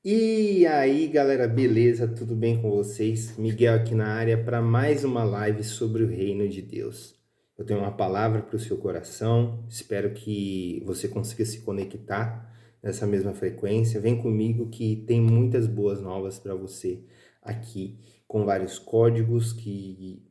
E aí, galera, beleza? Tudo bem com vocês? Miguel aqui na área para mais uma live sobre o reino de Deus. Eu tenho uma palavra para o seu coração, espero que você consiga se conectar nessa mesma frequência. Vem comigo que tem muitas boas novas para você aqui, com vários códigos que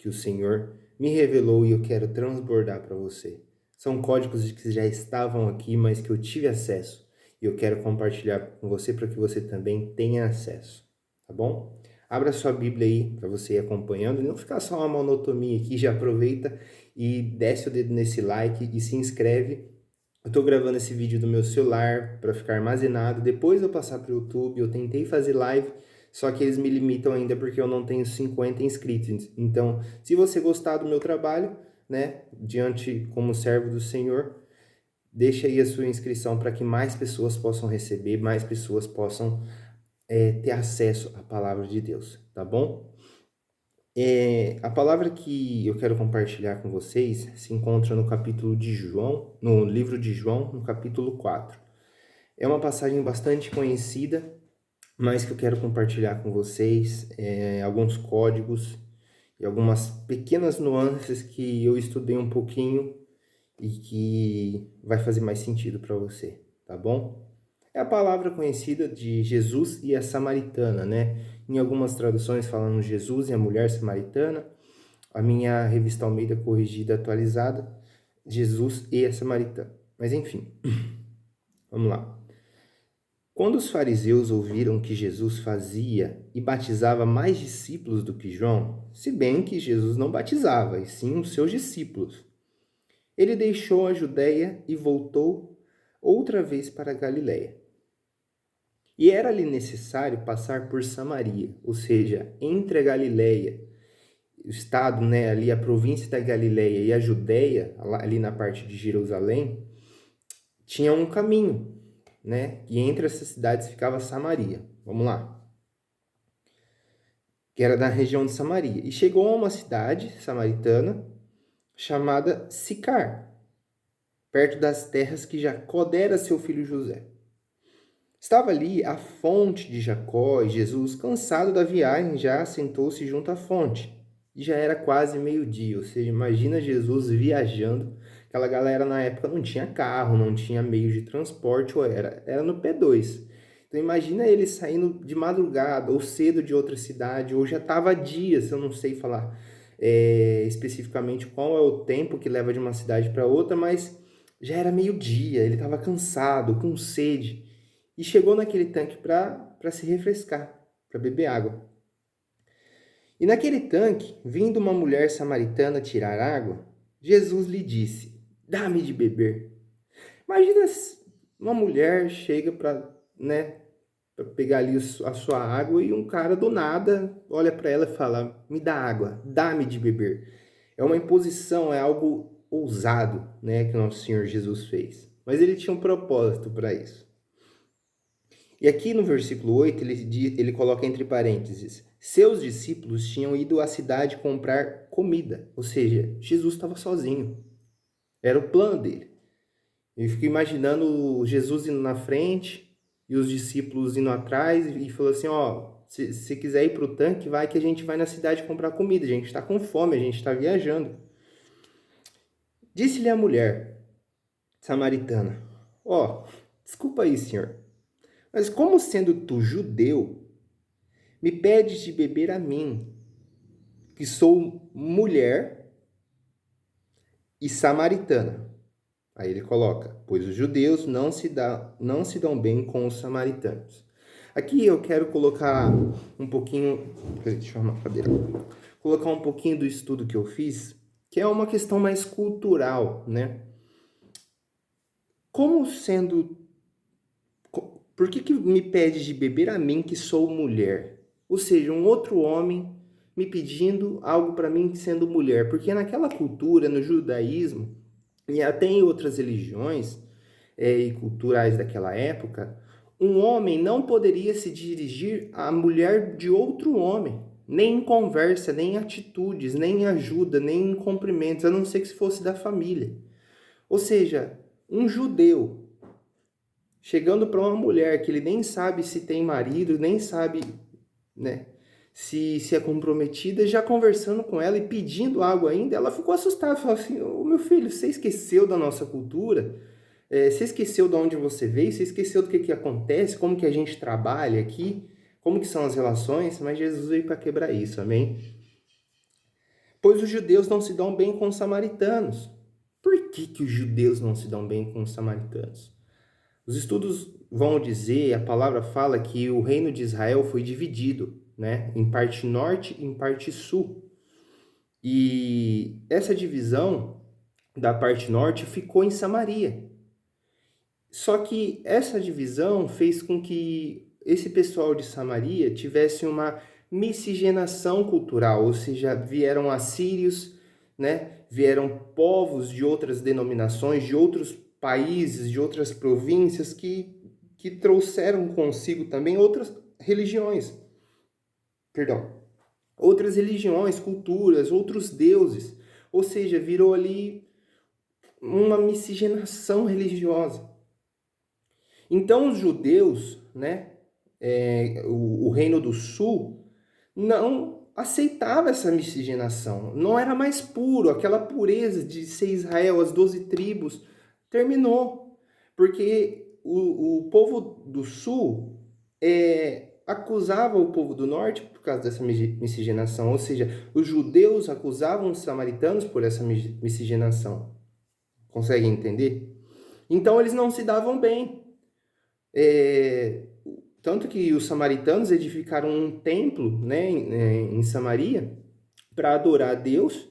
o Senhor me revelou e eu quero transbordar para você. São códigos que já estavam aqui, mas que eu tive acesso e eu quero compartilhar com você para que você também tenha acesso, tá bom? Abra sua Bíblia aí para você ir acompanhando e não ficar só uma monotonia aqui, já aproveita e desce o dedo nesse like e se inscreve. Eu estou gravando esse vídeo do meu celular para ficar armazenado, depois eu passar para o YouTube. Eu tentei fazer live, só que eles me limitam ainda porque eu não tenho 50 inscritos. Então, se você gostar do meu trabalho, né, diante como servo do Senhor, deixa aí a sua inscrição para que mais pessoas possam receber, mais pessoas possam ter acesso à palavra de Deus, tá bom? A palavra que eu quero compartilhar com vocês se encontra no capítulo de João, no livro de João, no capítulo 4. É uma passagem bastante conhecida, mas que eu quero compartilhar com vocês alguns códigos e algumas pequenas nuances que eu estudei um pouquinho e que vai fazer mais sentido para você, tá bom? É a palavra conhecida de Jesus e a samaritana, né? Em algumas traduções falando Jesus e a mulher samaritana. A minha revista Almeida corrigida atualizada, Jesus e a samaritana. Mas enfim, vamos lá. Quando os fariseus ouviram que Jesus fazia e batizava mais discípulos do que João, se bem que Jesus não batizava, e sim os seus discípulos, ele deixou a Judéia e voltou outra vez para a Galiléia. E era-lhe necessário passar por Samaria, ou seja, entre a Galiléia, o estado, né, ali a província da Galiléia e a Judéia, ali na parte de Jerusalém, tinha um caminho, né? E entre essas cidades ficava Samaria. Vamos lá. Que era da região de Samaria. E chegou a uma cidade samaritana chamada Sicar, perto das terras que Jacó dera a seu filho José. Estava ali a fonte de Jacó e Jesus, cansado da viagem, já sentou-se junto à fonte. E já era quase meio-dia, ou seja, imagina Jesus viajando. Aquela galera na época não tinha carro, não tinha meio de transporte, ou era no P2. Então imagina ele saindo de madrugada ou cedo de outra cidade, ou já estava dias, eu não sei falar especificamente qual é o tempo que leva de uma cidade para outra, mas já era meio-dia, ele estava cansado, com sede e chegou naquele tanque para se refrescar, para beber água. E naquele tanque, vindo uma mulher samaritana tirar água, Jesus lhe disse: Dá-me de beber. Imagina uma mulher chega para, né, para pegar ali a sua água e um cara do nada olha para ela e fala: Me dá água, dá-me de beber. É uma imposição, é algo ousado, né, que nosso Senhor Jesus fez. Mas ele tinha um propósito para isso. E aqui no versículo 8, ele coloca entre parênteses: seus discípulos tinham ido à cidade comprar comida. Ou seja, Jesus estava sozinho. Era o plano dele. Eu fico imaginando Jesus indo na frente e os discípulos indo atrás e falou assim: ó, se quiser ir para o tanque, vai que a gente vai na cidade comprar comida. A gente está com fome, a gente está viajando. Disse-lhe a mulher samaritana: ó, desculpa aí, senhor, mas como sendo tu judeu, me pedes de beber a mim, que sou mulher e samaritana. Aí ele coloca, pois os judeus não se dão bem com os samaritanos. Aqui eu quero colocar um pouquinho, deixa eu arrumar a cadeira, colocar um pouquinho do estudo que eu fiz, que é uma questão mais cultural, né? Como sendo, por que me pede de beber a mim que sou mulher? Ou seja, um outro homem me pedindo algo para mim sendo mulher, porque naquela cultura, no judaísmo e até em outras religiões e culturais daquela época, um homem não poderia se dirigir à mulher de outro homem, nem em conversa, nem em atitudes, nem em ajuda, nem em cumprimentos, a não ser que se fosse da família. Ou seja, um judeu chegando para uma mulher que ele nem sabe se tem marido, nem sabe, né, se é comprometida, já conversando com ela e pedindo água ainda, ela ficou assustada, falou assim, ô meu filho, você esqueceu da nossa cultura? Você esqueceu de onde você veio? Você esqueceu do que acontece? Como que a gente trabalha aqui? Como que são as relações? Mas Jesus veio para quebrar isso, amém? Pois os judeus não se dão bem com os samaritanos. Por que os judeus não se dão bem com os samaritanos? Os estudos vão dizer, a palavra fala que o reino de Israel foi dividido, né, em parte norte e em parte sul. E essa divisão da parte norte ficou em Samaria. Só que essa divisão fez com que esse pessoal de Samaria tivesse uma miscigenação cultural, ou seja, vieram assírios, né? Vieram povos de outras denominações, de outros países, de outras províncias que trouxeram consigo também outras religiões. Perdão. Outras religiões, culturas, outros deuses. Ou seja, virou ali uma miscigenação religiosa. Então os judeus, né, o Reino do Sul, não aceitava essa miscigenação. Não era mais puro, aquela pureza de ser Israel, as 12 tribos, terminou. Porque o povo do Sul acusava o povo do Norte por causa dessa miscigenação. Ou seja, os judeus acusavam os samaritanos por essa miscigenação. Conseguem entender? Então eles não se davam bem. Tanto que os samaritanos edificaram um templo, né, em Samaria para adorar a Deus,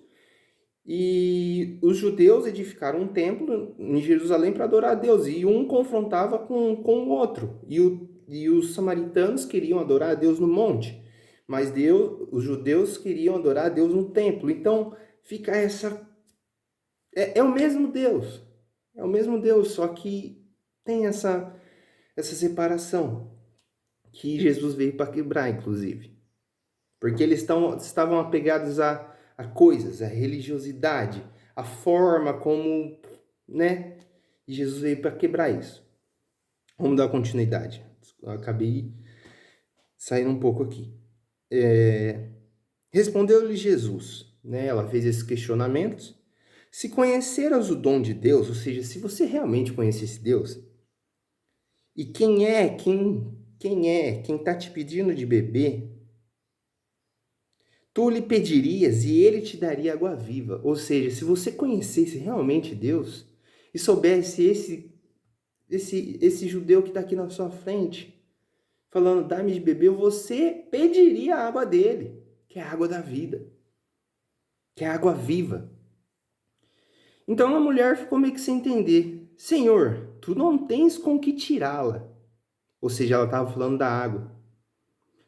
e os judeus edificaram um templo em Jerusalém para adorar a Deus, e um confrontava com o outro, e os samaritanos queriam adorar a Deus no monte, mas os judeus queriam adorar a Deus no templo. Então fica essa... É o mesmo Deus, só que tem essa separação que Jesus veio para quebrar, inclusive. Porque eles estavam apegados a coisas, a religiosidade, a forma como, né? E Jesus veio para quebrar isso. Vamos dar continuidade. Eu acabei saindo um pouco aqui. Respondeu-lhe Jesus, né? Ela fez esses questionamentos. Se conheceras o dom de Deus, ou seja, se você realmente conhecesse Deus, e quem está te pedindo de beber, tu lhe pedirias e ele te daria água viva. Ou seja, se você conhecesse realmente Deus e soubesse esse judeu que está aqui na sua frente, falando, dá-me de beber, você pediria a água dele, que é a água da vida, que é a água viva. Então a mulher ficou meio que sem entender. Senhor, tu não tens com que tirá-la. Ou seja, ela estava falando da água.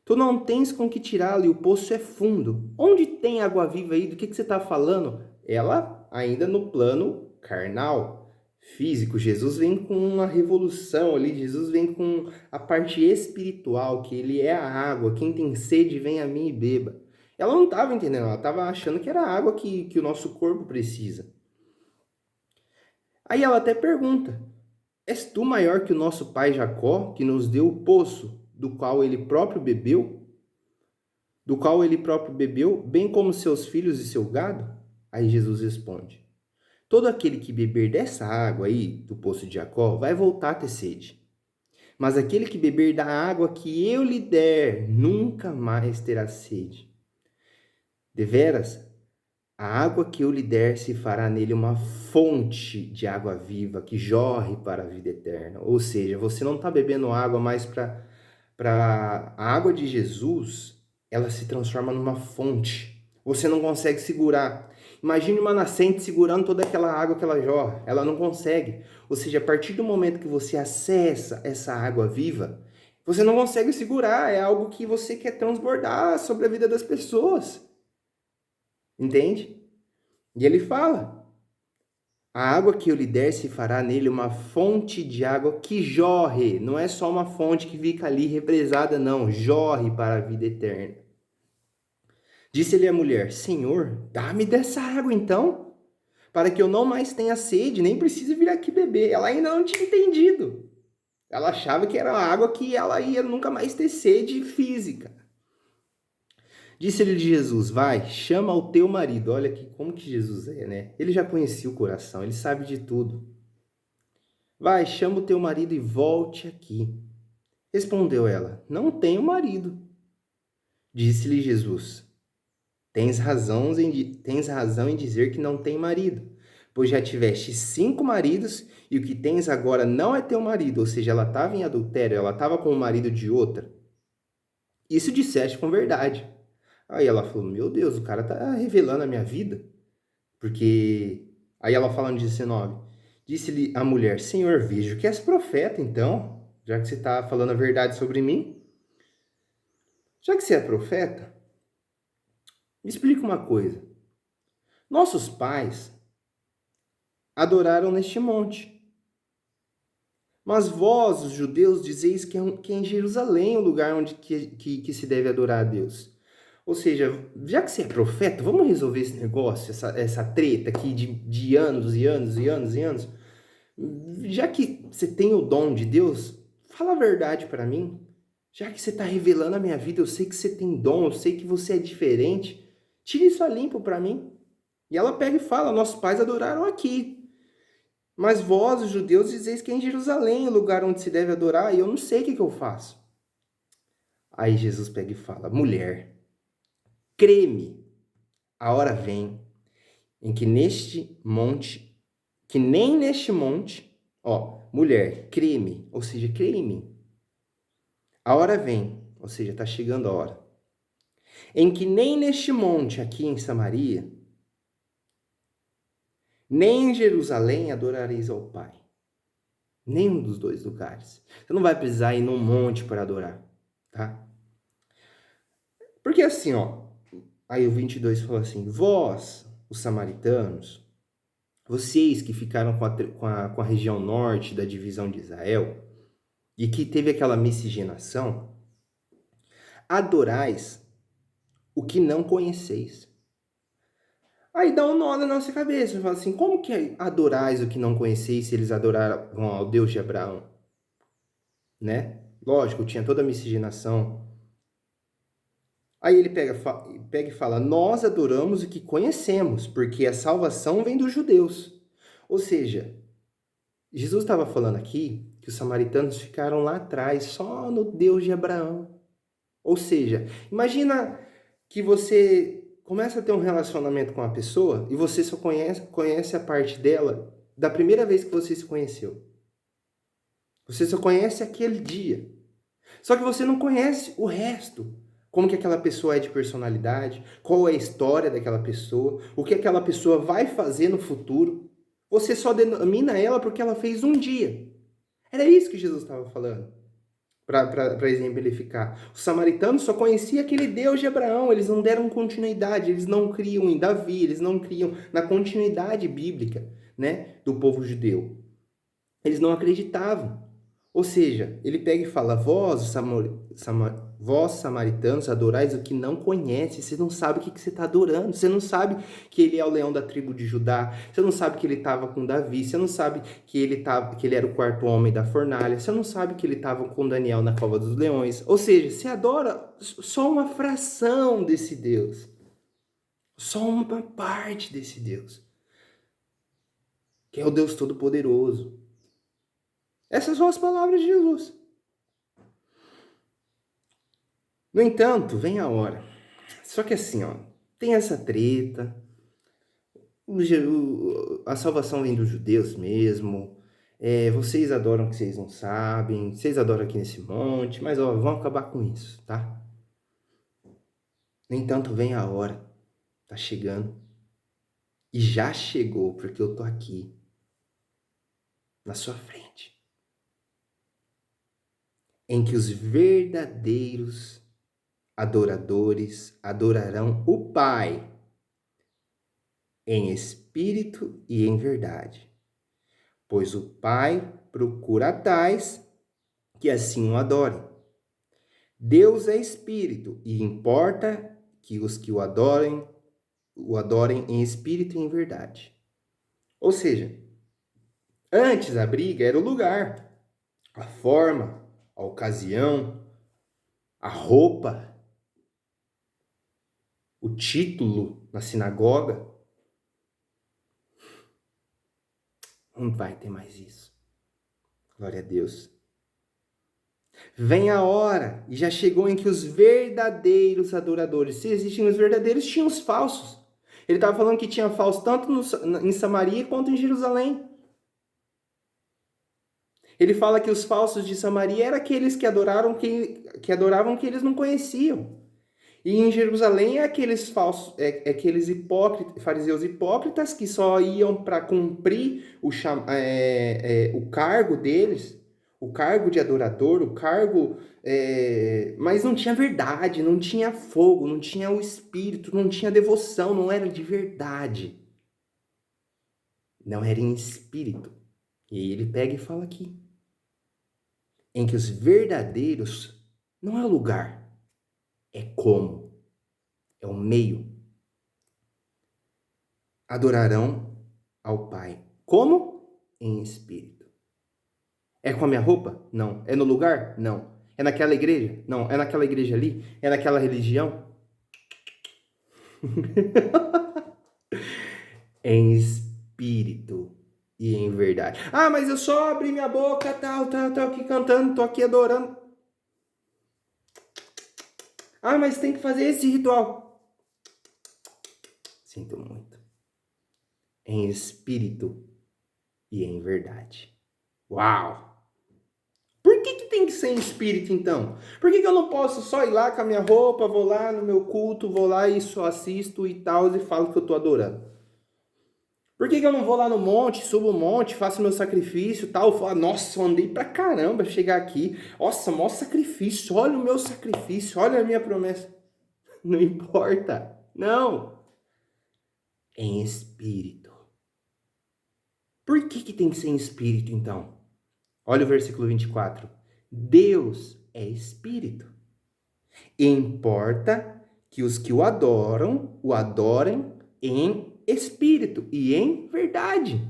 Tu não tens com que tirá-la e o poço é fundo. Onde tem água viva aí? Do que você está falando? Ela ainda no plano carnal, físico. Jesus vem com uma revolução ali. Jesus vem com a parte espiritual, que ele é a água. Quem tem sede, vem a mim e beba. Ela não estava entendendo. Ela estava achando que era a água que o nosso corpo precisa. Aí ela até pergunta, és tu maior que o nosso pai Jacó, que nos deu o poço, do qual ele próprio bebeu, bem como seus filhos e seu gado? Aí Jesus responde, todo aquele que beber dessa água aí, do poço de Jacó, vai voltar a ter sede. Mas aquele que beber da água que eu lhe der, nunca mais terá sede. Deveras, a água que eu lhe der se fará nele uma fonte de água viva que jorre para a vida eterna. Ou seja, você não está bebendo água mais para a água de Jesus, ela se transforma numa fonte. Você não consegue segurar. Imagine uma nascente segurando toda aquela água que ela jorra. Ela não consegue. Ou seja, a partir do momento que você acessa essa água viva, você não consegue segurar. É algo que você quer transbordar sobre a vida das pessoas. Entende? E ele fala, a água que eu lhe der se fará nele uma fonte de água que jorre. Não é só uma fonte que fica ali represada, não. Jorre para a vida eterna. Disse-lhe a mulher, Senhor, dá-me dessa água então, para que eu não mais tenha sede, nem precise vir aqui beber. Ela ainda não tinha entendido. Ela achava que era água que ela ia nunca mais ter sede física. Disse-lhe Jesus, vai, chama o teu marido. Olha aqui como que Jesus é, né? Ele já conhecia o coração, ele sabe de tudo. Vai, chama o teu marido e volte aqui. Respondeu ela, não tenho marido. Disse-lhe Jesus, tens razão em dizer que não tem marido, pois já tiveste 5 maridos e o que tens agora não é teu marido, ou seja, ela estava em adultério, ela estava com o marido de outra. Isso disseste com verdade. Aí ela falou, meu Deus, o cara tá revelando a minha vida. Porque, aí ela fala no 19, disse-lhe a mulher, Senhor, vejo que és profeta, então, já que você está falando a verdade sobre mim. Já que você é profeta, me explica uma coisa. Nossos pais adoraram neste monte. Mas vós, os judeus, dizeis que é em Jerusalém o lugar onde que se deve adorar a Deus. Ou seja, já que você é profeta, vamos resolver esse negócio, essa treta aqui de anos e anos e anos e anos. Já que você tem o dom de Deus, fala a verdade para mim. Já que você está revelando a minha vida, eu sei que você tem dom, eu sei que você é diferente. Tira isso a limpo para mim. E ela pega e fala, nossos pais adoraram aqui. Mas vós, os judeus, dizeis que é em Jerusalém o lugar onde se deve adorar, e eu não sei o que eu faço. Aí Jesus pega e fala, mulher, crê-me, a hora vem em que neste monte, que nem neste monte, mulher, crê-me, ou seja, crê em mim. A hora vem, ou seja, está chegando a hora, em que nem neste monte aqui em Samaria, nem em Jerusalém adorareis ao Pai. Nenhum dos dois lugares. Você não vai precisar ir num monte para adorar, tá? Porque assim, aí o 22 falou assim, vós, os samaritanos, vocês que ficaram com a região norte da divisão de Israel, e que teve aquela miscigenação, adorais o que não conheceis. Aí dá um nó na nossa cabeça, fala assim, como que adorais o que não conheceis se eles adoravam ao Deus de Abraão? Né? Lógico, tinha toda a miscigenação. Aí ele pega e fala, nós adoramos o que conhecemos, porque a salvação vem dos judeus. Ou seja, Jesus estava falando aqui que os samaritanos ficaram lá atrás, só no Deus de Abraão. Ou seja, imagina que você começa a ter um relacionamento com a pessoa e você só conhece a parte dela da primeira vez que você se conheceu. Você só conhece aquele dia. Só que você não conhece o resto. Como que aquela pessoa é de personalidade, qual é a história daquela pessoa, o que aquela pessoa vai fazer no futuro. Você só denomina ela porque ela fez um dia. Era isso que Jesus estava falando, para exemplificar. Os samaritanos só conheciam aquele Deus de Abraão, eles não deram continuidade, eles não criam em Davi, eles não criam na continuidade bíblica, né, do povo judeu. Eles não acreditavam. Ou seja, ele pega e fala, vós samaritanos adorais o que não conhece, você não sabe o que você está adorando, você não sabe que ele é o leão da tribo de Judá, você não sabe que ele estava com Davi, você não sabe que ele era o quarto homem da fornalha, você não sabe que ele estava com Daniel na cova dos leões. Ou seja, você adora só uma fração desse Deus, só uma parte desse Deus, que é o Deus Todo-Poderoso. Essas são as palavras de Jesus. No entanto, vem a hora. Só que assim, tem essa treta. A salvação vem dos judeus mesmo. Vocês adoram o que vocês não sabem. Vocês adoram aqui nesse monte. Mas, vão acabar com isso, tá? No entanto, vem a hora. Tá chegando. E já chegou, porque eu tô aqui. Na sua frente. Em que os verdadeiros adoradores adorarão o Pai em espírito e em verdade, pois o Pai procura tais que assim o adorem. Deus é espírito e importa que os que o adorem em espírito e em verdade. Ou seja, antes a briga era o lugar. a forma, a ocasião, a roupa, o título na sinagoga. Não vai ter mais isso. Glória a Deus. Vem a hora, e já chegou, em que os verdadeiros adoradores, se existiam os verdadeiros, tinham os falsos. Ele estava falando que tinha falsos tanto em Samaria quanto em Jerusalém. Ele fala que os falsos de Samaria eram aqueles que adoravam que eles não conheciam. E em Jerusalém é aqueles falsos, aqueles fariseus hipócritas que só iam para cumprir o cargo deles, o cargo de adorador, o cargo, mas não tinha verdade, não tinha fogo, não tinha o espírito, não tinha devoção, não era de verdade. Não era em espírito. E aí ele pega e fala aqui, em que os verdadeiros não é o lugar, é como. É o meio. Adorarão ao Pai. Como? Em espírito. É com a minha roupa? Não. É no lugar? Não. É naquela igreja? Não. É naquela igreja ali? É naquela religião? Em espírito e em verdade. Ah, mas eu só abri minha boca, tal, aqui cantando, tô aqui adorando. Ah, mas tem que fazer esse ritual. Sinto muito. Em espírito e em verdade. Uau! Por que tem que ser em espírito, então? Por que eu não posso só ir lá com a minha roupa, vou lá no meu culto, vou lá e só assisto e tal, e falo que eu tô adorando? Por que eu não vou lá no monte, subo o monte, faço meu sacrifício e tal, falo, nossa, eu andei pra caramba chegar aqui, nossa, maior sacrifício, olha o meu sacrifício, olha a minha promessa. Não importa, não. Em espírito. Por que tem que ser em espírito, então? Olha o versículo 24. Deus é espírito. Importa que os que o adorem em espírito e em verdade.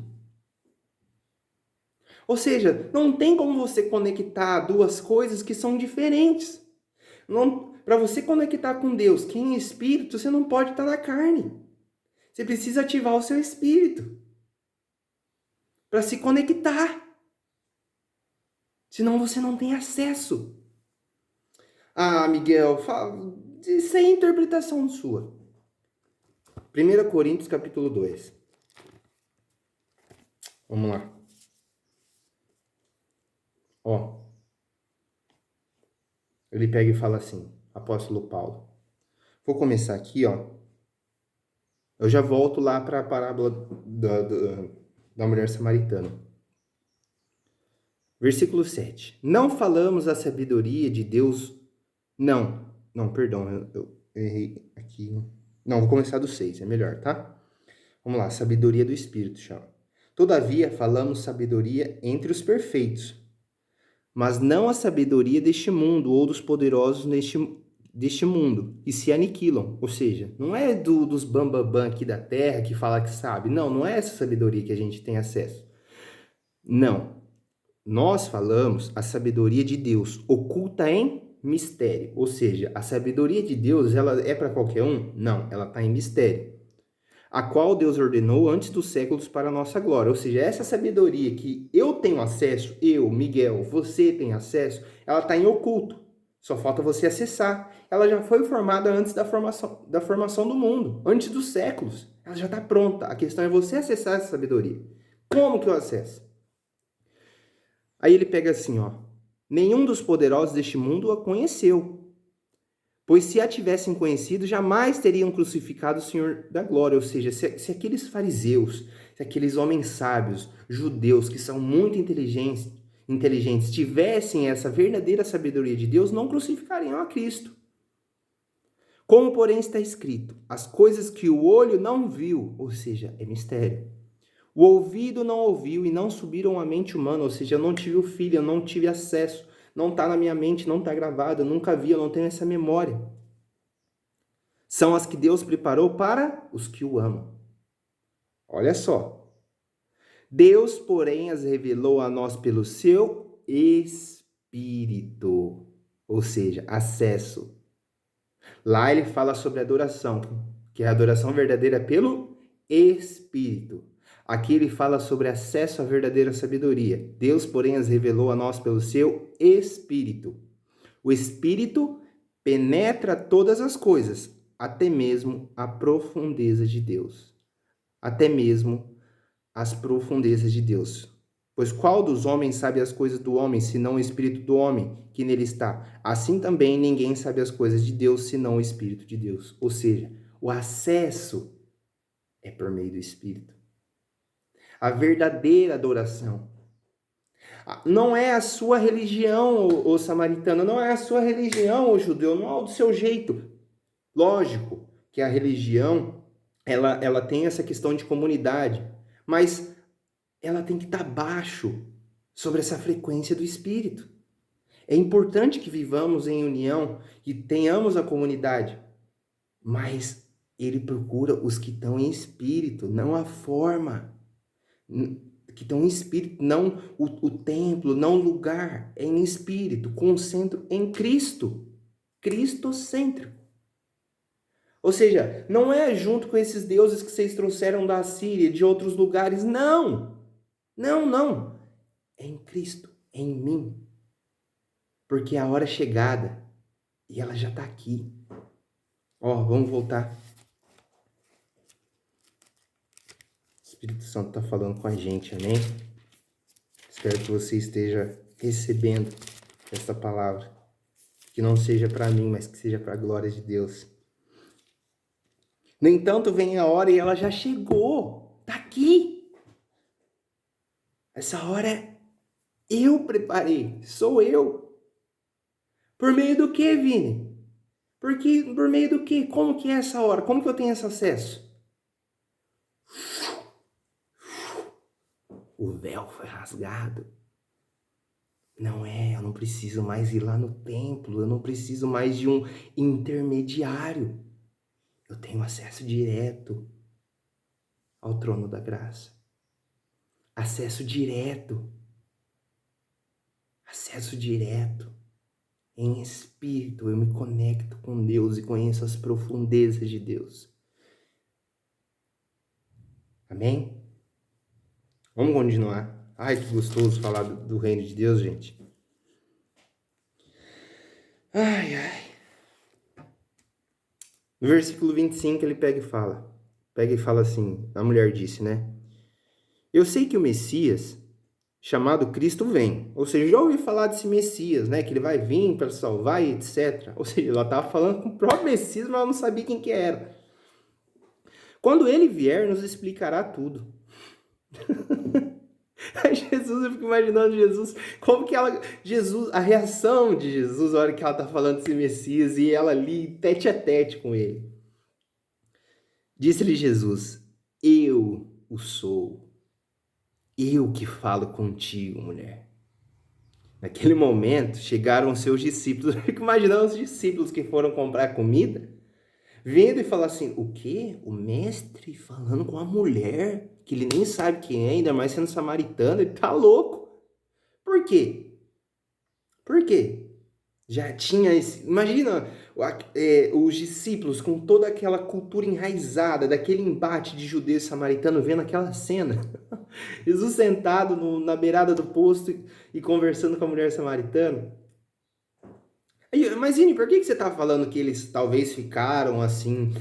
Ou seja, não tem como você conectar duas coisas que são diferentes. Para você conectar com Deus, que é em espírito, você não pode estar na carne. Você precisa ativar o seu espírito para se conectar. Senão você não tem acesso. Ah, Miguel, isso é interpretação sua. 1 Coríntios capítulo 2. Vamos lá. Ó. Ele pega e fala assim, apóstolo Paulo. Vou começar aqui, ó. Eu já volto lá para a parábola da mulher samaritana. Versículo 7. Não falamos a sabedoria de Deus. Não, perdão, eu errei aqui. Não, vou começar do 6, é melhor, tá? Vamos lá, sabedoria do Espírito, chama. Todavia, falamos sabedoria entre os perfeitos, mas não a sabedoria deste mundo ou dos poderosos deste mundo, que se aniquilam. Ou seja, não é dos bambambam aqui da terra que fala que sabe. Não é essa sabedoria que a gente tem acesso. Não. Nós falamos a sabedoria de Deus, oculta em mistério. Ou seja, a sabedoria de Deus, ela é para qualquer um? Não, ela está em mistério. A qual Deus ordenou antes dos séculos para a nossa glória. Ou seja, essa sabedoria que eu tenho acesso, eu, Miguel, você tem acesso, ela está em oculto. Só falta você acessar. Ela já foi formada antes da formação do mundo, antes dos séculos. Ela já está pronta. A questão é você acessar essa sabedoria. Como que eu acesso? Aí ele pega assim, ó. Nenhum dos poderosos deste mundo a conheceu. Pois se a tivessem conhecido, jamais teriam crucificado o Senhor da glória. Ou seja, se aqueles fariseus, se aqueles homens sábios, judeus, que são muito inteligentes, tivessem essa verdadeira sabedoria de Deus, não crucificariam a Cristo. Como, porém, está escrito, as coisas que o olho não viu, ou seja, é mistério. O ouvido não ouviu e não subiram à mente humana, ou seja, eu não tive o filho, eu não tive acesso, não está na minha mente, não está gravado, eu nunca vi, eu não tenho essa memória. São as que Deus preparou para os que o amam. Olha só. Deus, porém, as revelou a nós pelo seu Espírito, ou seja, acesso. Lá ele fala sobre adoração, que a adoração verdadeira é pelo Espírito. Aqui ele fala sobre acesso à verdadeira sabedoria. Deus, porém, as revelou a nós pelo seu Espírito. O Espírito penetra todas as coisas, até mesmo a profundeza de Deus. Até mesmo as profundezas de Deus. Pois qual dos homens sabe as coisas do homem, senão o Espírito do homem que nele está? Assim também ninguém sabe as coisas de Deus, senão o Espírito de Deus. Ou seja, o acesso é por meio do Espírito. A verdadeira adoração. Não é a sua religião, ô samaritano, não é a sua religião, ô judeu, não é o do seu jeito. Lógico que a religião, ela tem essa questão de comunidade, mas ela tem que estar baixo sobre essa frequência do Espírito. É importante que vivamos em união, que tenhamos a comunidade, mas ele procura os que estão em espírito, não a forma. Que estão em espírito, não o templo, não o lugar, é em espírito, com o centro em Cristo. Cristocêntrico. Ou seja, não é junto com esses deuses que vocês trouxeram da Síria, de outros lugares, não. Não, não. É em Cristo, é em mim. Porque a hora é chegada e ela já está aqui. Ó, vamos voltar. O Espírito Santo está falando com a gente, amém? Espero que você esteja recebendo essa palavra. Que não seja para mim, mas que seja para a glória de Deus. No entanto, vem a hora e ela já chegou. Está aqui. Essa hora eu preparei. Sou eu. Por meio do que, Vini? Por meio do que? Como que é essa hora? Como que eu tenho esse acesso? O véu foi rasgado. Não é, eu não preciso mais ir lá no templo. Eu não preciso mais de um intermediário. Eu tenho acesso direto ao trono da graça. Acesso direto. Acesso direto. Em espírito, eu me conecto com Deus e conheço as profundezas de Deus. Amém? Vamos continuar. Ai, que gostoso falar do reino de Deus, gente. Ai, ai. No versículo 25, ele pega e fala assim, a mulher disse, né? Eu sei que o Messias, chamado Cristo, vem. Ou seja, já ouvi falar desse Messias, né? Que ele vai vir para salvar e etc. Ou seja, ela estava falando com o próprio Messias, mas ela não sabia quem que era. Quando ele vier, nos explicará tudo. Aí Jesus, eu fico imaginando Jesus, como que a reação de Jesus na hora que ela está falando desse Messias e ela ali tete a tete com ele. Disse-lhe Jesus, eu o sou, eu que falo contigo, mulher. Naquele momento, chegaram os seus discípulos, eu fico imaginando os discípulos que foram comprar comida, vendo e falar assim, o quê? O mestre falando com a mulher, que ele nem sabe quem é, ainda mais sendo samaritano, ele tá louco. Por quê? Por quê? Já tinha esse... Imagina os discípulos com toda aquela cultura enraizada, daquele embate de judeu e samaritano, vendo aquela cena. Jesus sentado na beirada do posto e conversando com a mulher samaritana. Mas, Vini, por que você está falando que eles talvez ficaram assim,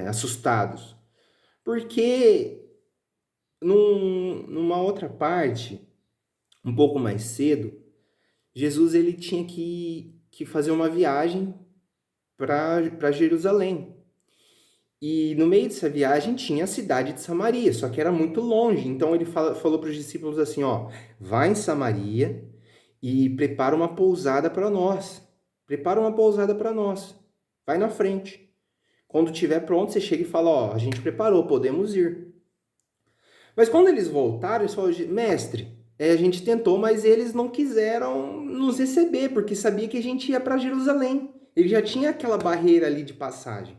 assustados? Porque numa outra parte, um pouco mais cedo, Jesus ele tinha que fazer uma viagem para Jerusalém. E no meio dessa viagem tinha a cidade de Samaria, só que era muito longe. Então ele falou para os discípulos assim, ó, vai em Samaria e prepara uma pousada para nós. Prepara uma pousada para nós. Vai na frente. Quando estiver pronto, você chega e fala, ó, a gente preparou, podemos ir. Mas quando eles voltaram, eles falaram, mestre, a gente tentou, mas eles não quiseram nos receber, porque sabia que a gente ia para Jerusalém. Ele já tinha aquela barreira ali de passagem.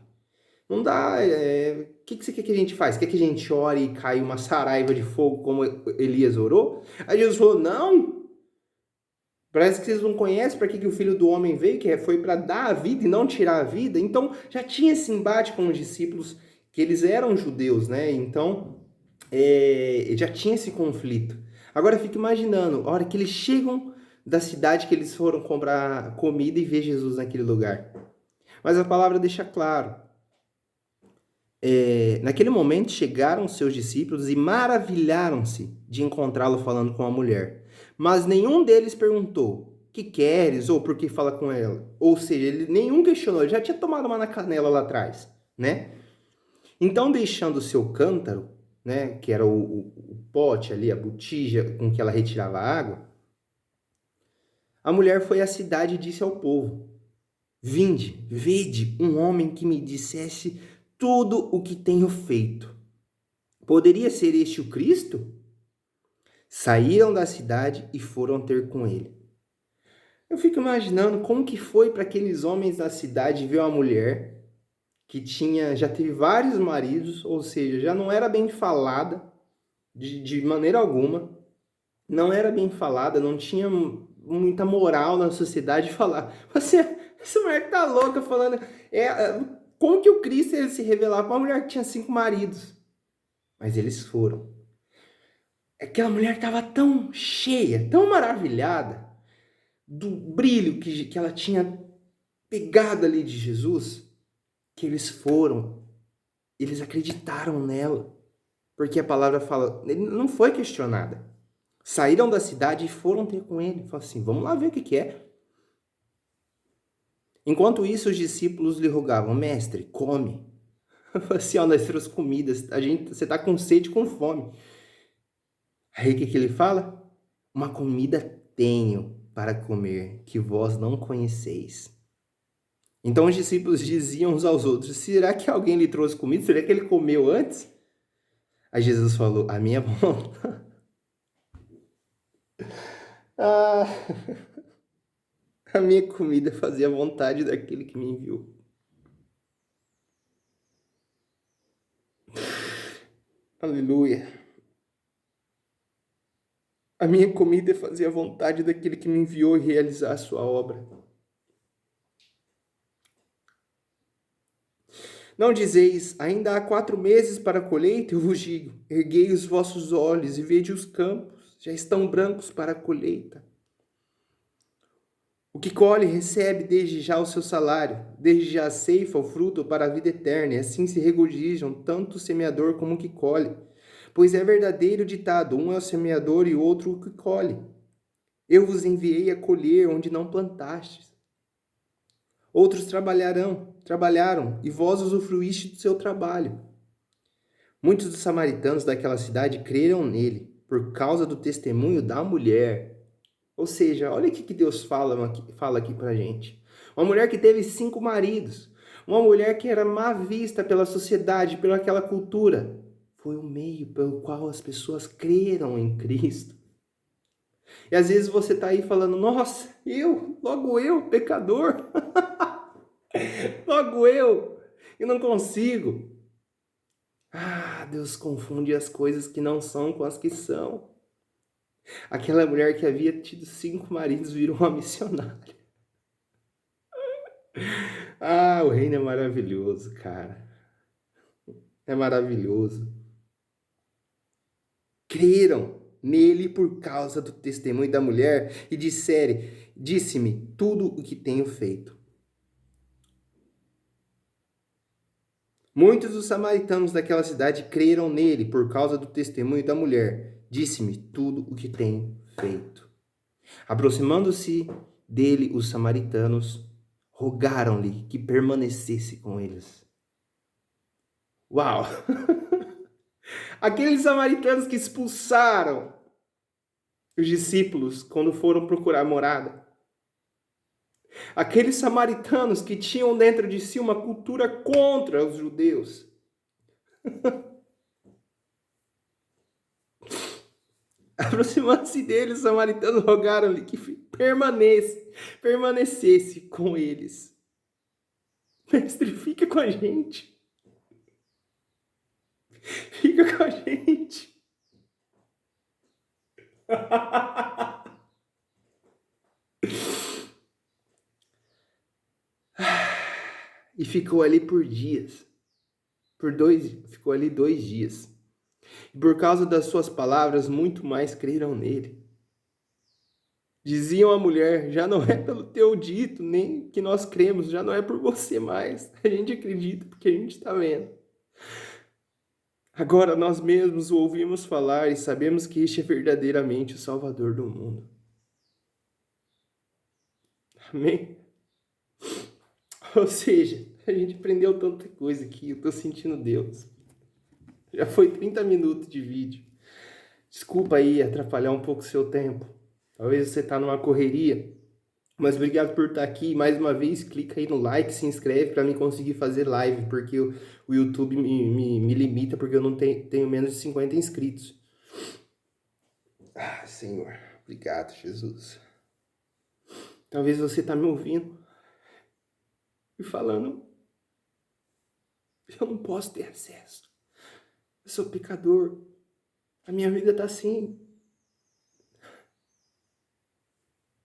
Não dá. O que você quer que a gente faça? Quer que a gente ore e caia uma saraiva de fogo como Elias orou? Aí Jesus falou, não. Parece que vocês não conhecem para que o Filho do Homem veio, que foi para dar a vida e não tirar a vida. Então, já tinha esse embate com os discípulos, que eles eram judeus, né? Então, já tinha esse conflito. Agora, fica imaginando, a hora que eles chegam da cidade que eles foram comprar comida e ver Jesus naquele lugar. Mas a palavra deixa claro. Naquele momento, chegaram seus discípulos e maravilharam-se de encontrá-lo falando com a mulher. Mas nenhum deles perguntou, que queres? Ou por que fala com ela? Ou seja, nenhum questionou, ele já tinha tomado uma na canela lá atrás, né? Então, deixando o seu cântaro, né, que era o pote ali, a botija com que ela retirava a água, a mulher foi à cidade e disse ao povo, vinde, vede um homem que me dissesse tudo o que tenho feito. Poderia ser este o Cristo? Saíram da cidade e foram ter com ele. Eu fico imaginando como que foi para aqueles homens da cidade ver uma mulher que já teve vários maridos, ou seja, já não era bem falada de maneira alguma, não era bem falada, não tinha muita moral na sociedade falar. Essa mulher tá louca falando. Como que o Cristo ia se revelar para uma mulher que tinha 5 maridos? Mas eles foram. Aquela mulher estava tão cheia, tão maravilhada do brilho que ela tinha pegado ali de Jesus, que eles foram, eles acreditaram nela, porque a palavra fala, ele não foi questionada. Saíram da cidade e foram ter com ele. Falaram assim, vamos lá ver o que é. Enquanto isso, os discípulos lhe rogavam, mestre, come. Falei assim, ó, nós trouxemos comidas, você tá com sede e com fome. Aí o que ele fala? Uma comida tenho para comer, que vós não conheceis. Então os discípulos diziam uns aos outros, será que alguém lhe trouxe comida? Será que ele comeu antes? Aí Jesus falou, a minha vontade... Ah, a minha comida fazia vontade daquele que me enviou. Aleluia. A minha comida fazia vontade daquele que me enviou e realizar a sua obra. Não dizeis, ainda há 4 meses para a colheita? Eu vos digo, erguei os vossos olhos e vede os campos, já estão brancos para a colheita. O que colhe recebe desde já o seu salário, desde já ceifa o fruto para a vida eterna, e assim se regozijam tanto o semeador como o que colhe. Pois é verdadeiro ditado, um é o semeador e outro o que colhe. Eu vos enviei a colher onde não plantastes. Outros trabalharam, e vós usufruíste do seu trabalho. Muitos dos samaritanos daquela cidade creram nele, por causa do testemunho da mulher. Ou seja, olha o que Deus fala aqui pra gente. Uma mulher que teve 5 maridos, uma mulher que era má vista pela sociedade, pelaquela cultura, foi o meio pelo qual as pessoas creram em Cristo. E às vezes você tá aí falando, nossa, logo eu, pecador, logo eu não consigo. Ah, Deus confunde as coisas que não são com as que são. Aquela mulher que havia tido 5 maridos virou uma missionária. Ah, o reino é maravilhoso, cara. É maravilhoso. Creram nele por causa do testemunho da mulher e disse-me tudo o que tenho feito. Muitos dos samaritanos daquela cidade creram nele por causa do testemunho da mulher. Disse-me tudo o que tenho feito. Aproximando-se dele, os samaritanos rogaram-lhe que permanecesse com eles. Uau! Aqueles samaritanos que expulsaram os discípulos quando foram procurar morada. Aqueles samaritanos que tinham dentro de si uma cultura contra os judeus. Aproximando-se deles, os samaritanos rogaram-lhe que permanecesse com eles. Mestre, fica com a gente. Fica com a gente. E ficou ali por dias. Ficou ali 2 dias. E por causa das suas palavras, muito mais creram nele. Diziam à mulher: já não é pelo teu dito, nem que nós cremos, já não é por você mais. A gente acredita porque a gente está vendo. Agora nós mesmos o ouvimos falar e sabemos que este é verdadeiramente o Salvador do mundo. Amém? Ou seja, a gente aprendeu tanta coisa aqui, eu tô sentindo Deus. Já foi 30 minutos de vídeo. Desculpa aí atrapalhar um pouco o seu tempo. Talvez você tá numa correria, mas obrigado por estar aqui. Mais uma vez, clica aí no like, se inscreve para mim conseguir fazer live, porque o YouTube me limita, porque eu não tenho menos de 50 inscritos. Ah, Senhor, obrigado, Jesus. Talvez você tá me ouvindo e falando: eu não posso ter acesso. Eu sou pecador. A minha vida tá assim.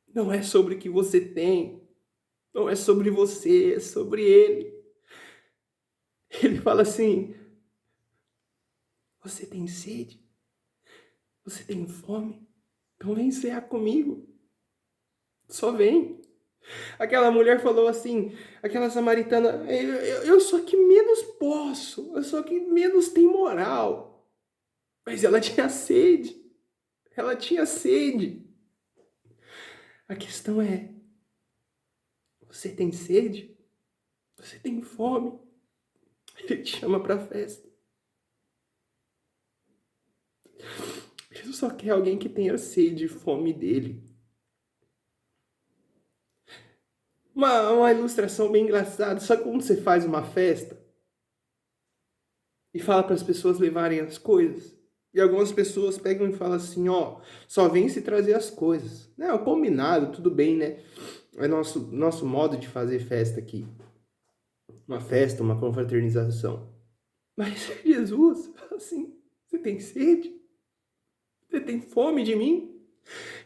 Não é sobre o que você tem. Não é sobre você, é sobre Ele. Ele fala assim: você tem sede? Você tem fome? Então vem cear comigo. Só vem. Aquela mulher falou assim, aquela samaritana: eu sou a que menos posso. Eu sou a que menos tem moral. Mas ela tinha sede. Ela tinha sede. A questão é: você tem sede? Você tem fome? Ele te chama para a festa. Ele só quer alguém que tenha sede e fome dele. Uma ilustração bem engraçada. Sabe como você faz uma festa e fala para as pessoas levarem as coisas? E algumas pessoas pegam e falam assim: ó, só vem se trazer as coisas. Não, combinado, tudo bem, né? É nosso modo de fazer festa aqui. Uma festa, uma confraternização. Mas Jesus fala assim: você tem sede? Você tem fome de mim?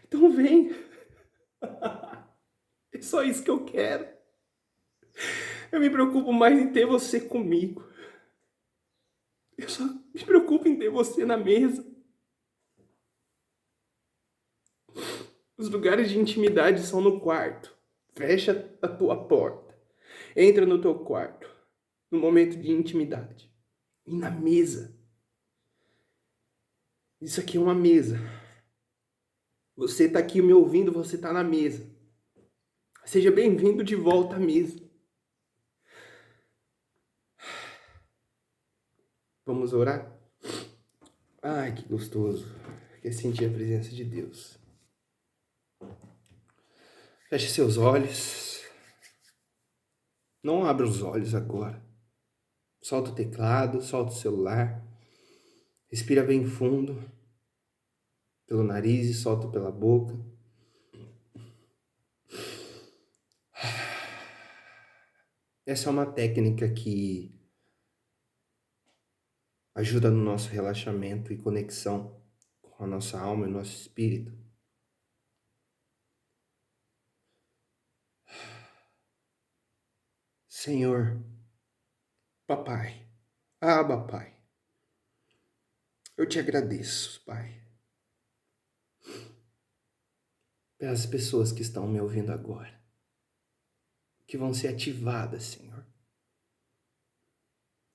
Então vem. É só isso que eu quero. Eu me preocupo mais em ter você comigo. Eu só me preocupo em ter você na mesa. Os lugares de intimidade são no quarto. Fecha a tua porta. Entra no teu quarto. No momento de intimidade. E na mesa. Isso aqui é uma mesa. Você está aqui me ouvindo, você está na mesa. Seja bem-vindo de volta à mesa. Vamos orar? Ai, que gostoso. Quer sentir a presença de Deus. Feche seus olhos. Não abra os olhos agora. Solta o teclado, solta o celular. Respira bem fundo pelo nariz e solta pela boca. Essa é uma técnica que ajuda no nosso relaxamento e conexão com a nossa alma e nosso espírito. Senhor, Papai, Abba, Pai, eu te agradeço, Pai, pelas pessoas que estão me ouvindo agora, que vão ser ativadas, Senhor,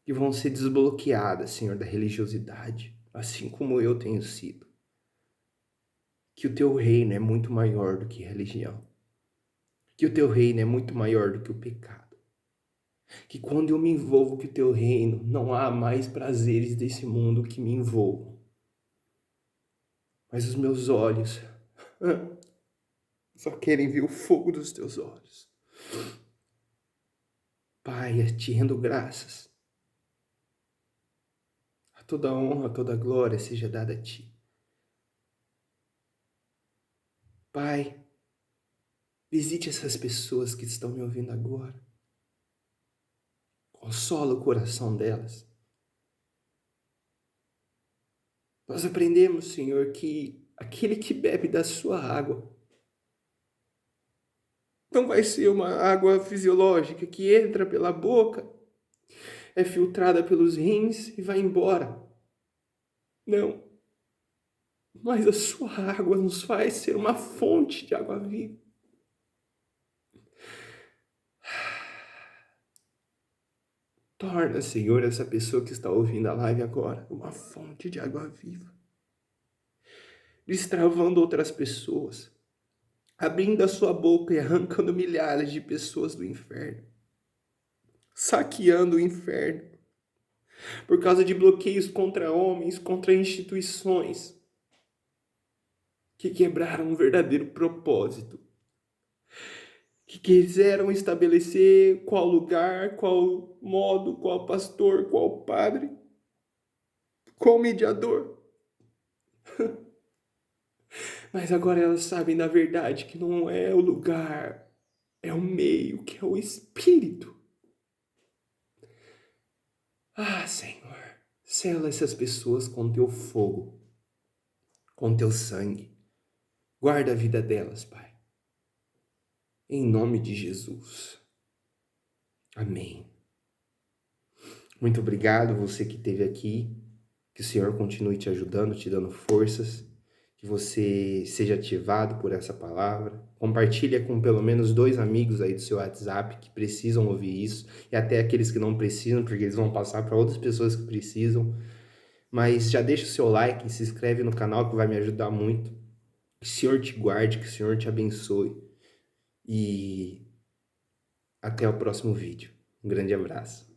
que vão ser desbloqueadas, Senhor, da religiosidade, assim como eu tenho sido. Que o teu reino é muito maior do que religião, que o teu reino é muito maior do que o pecado. Que quando eu me envolvo com o teu reino, não há mais prazeres desse mundo que me envolvam. Mas os meus olhos só querem ver o fogo dos teus olhos. Pai, eu te rendo graças. A toda honra, a toda glória seja dada a ti. Pai, visite essas pessoas que estão me ouvindo agora. Consola o coração delas. Nós aprendemos, Senhor, que aquele que bebe da sua água não vai ser uma água fisiológica que entra pela boca, é filtrada pelos rins e vai embora. Não. Mas a sua água nos faz ser uma fonte de água viva. Torna, Senhor, essa pessoa que está ouvindo a live agora uma fonte de água viva, destravando outras pessoas, abrindo a sua boca e arrancando milhares de pessoas do inferno, saqueando o inferno, por causa de bloqueios contra homens, contra instituições, que quebraram um verdadeiro propósito, que quiseram estabelecer qual lugar, qual modo, qual pastor, qual padre, qual mediador. Mas agora elas sabem da verdade que não é o lugar, é o meio, que é o Espírito. Ah, Senhor, sela essas pessoas com teu fogo, com teu sangue. Guarda a vida delas, Pai. Em nome de Jesus. Amém. Muito obrigado você que esteve aqui. Que o Senhor continue te ajudando, te dando forças. Que você seja ativado por essa palavra. Compartilha com pelo menos 2 amigos aí do seu WhatsApp que precisam ouvir isso. E até aqueles que não precisam, porque eles vão passar para outras pessoas que precisam. Mas já deixa o seu like, se inscreve no canal que vai me ajudar muito. Que o Senhor te guarde, que o Senhor te abençoe. E até o próximo vídeo. Um grande abraço.